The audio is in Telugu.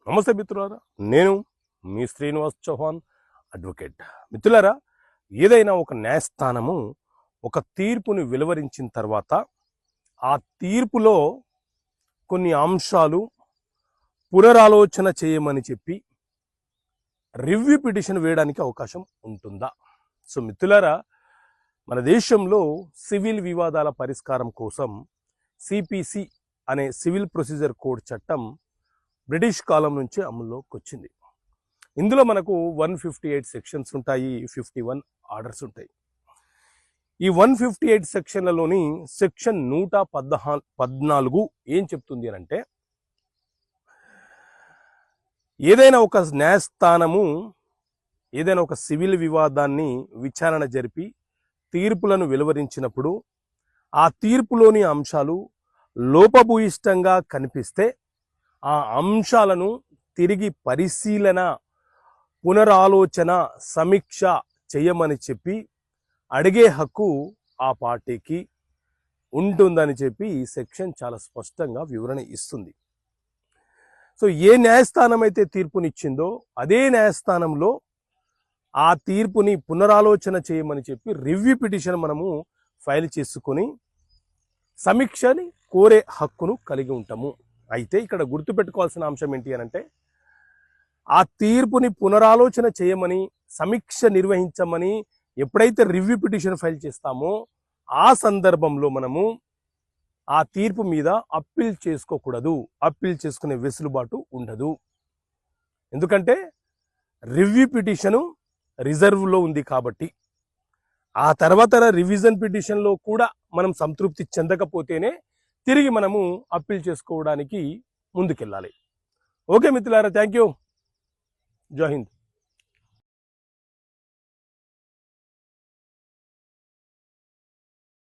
నమస్తే మిత్రులారా, నేను మీ శ్రీనివాస్ చౌహాన్ అడ్వకేట్. మిత్రులారా, ఏదైనా ఒక న్యాయస్థానము ఒక తీర్పుని వెలువరించిన తర్వాత ఆ తీర్పులో కొన్ని అంశాలు పునరాలోచన చేయమని చెప్పి రివ్యూ పిటిషన్ వేయడానికి అవకాశం ఉంటుందా? సో మిత్రులారా, మన దేశంలో సివిల్ వివాదాల పరిష్కారం కోసం సిపిసి అనే సివిల్ ప్రొసీజర్ కోడ్ చట్టం బ్రిటిష్ కాలం నుంచి అమల్లోకి వచ్చింది. ఇందులో మనకు 158 సెక్షన్స్ ఉంటాయి, 51 ఆర్డర్స్ ఉంటాయి. ఈ 158 సెక్షన్లలోని సెక్షన్ 114 ఏం చెప్తుంది అని అంటే, ఏదైనా ఒక న్యాయస్థానము ఏదైనా ఒక సివిల్ వివాదాన్ని విచారణ జరిపి తీర్పులను వెలువరించినప్పుడు ఆ తీర్పులోని అంశాలు లోపభూయిష్టంగా కనిపిస్తే ఆ అంశాలను తిరిగి పరిశీలన, పునరాలోచన, సమీక్ష చేయమని చెప్పి అడిగే హక్కు ఆ పార్టీకి ఉంటుందని చెప్పి ఈ సెక్షన్ చాలా స్పష్టంగా వివరణ ఇస్తుంది. సో ఏ న్యాయస్థానం అయితే తీర్పునిచ్చిందో అదే న్యాయస్థానంలో ఆ తీర్పుని పునరాలోచన చేయమని చెప్పి రివ్యూ పిటిషన్ మనము ఫైల్ చేసుకొని సమీక్షని కోరే హక్కును కలిగి ఉంటాము. అయితే ఇక్కడ గుర్తుపెట్టుకోవాల్సిన అంశం ఏంటి అని అంటే, ఆ తీర్పుని పునరాలోచన చేయమని, సమీక్ష నిర్వహించమని ఎప్పుడైతే రివ్యూ పిటిషన్ ఫైల్ చేస్తామో ఆ సందర్భంలో మనము ఆ తీర్పు మీద అప్పీల్ చేసుకోకూడదు, అప్పీల్ చేసుకునే వెసులుబాటు ఉండదు. ఎందుకంటే రివ్యూ పిటిషను రిజర్వ్లో ఉంది కాబట్టి. ఆ తర్వాత రివిజన్ పిటిషన్లో కూడా మనం సంతృప్తి చెందకపోతేనే తిరిగి మనము అప్పీల్ చేసుకోవడానికి ముందుకెళ్ళాలి. ఓకే మిత్రులారా, థ్యాంక్ యూ. జై హింద్.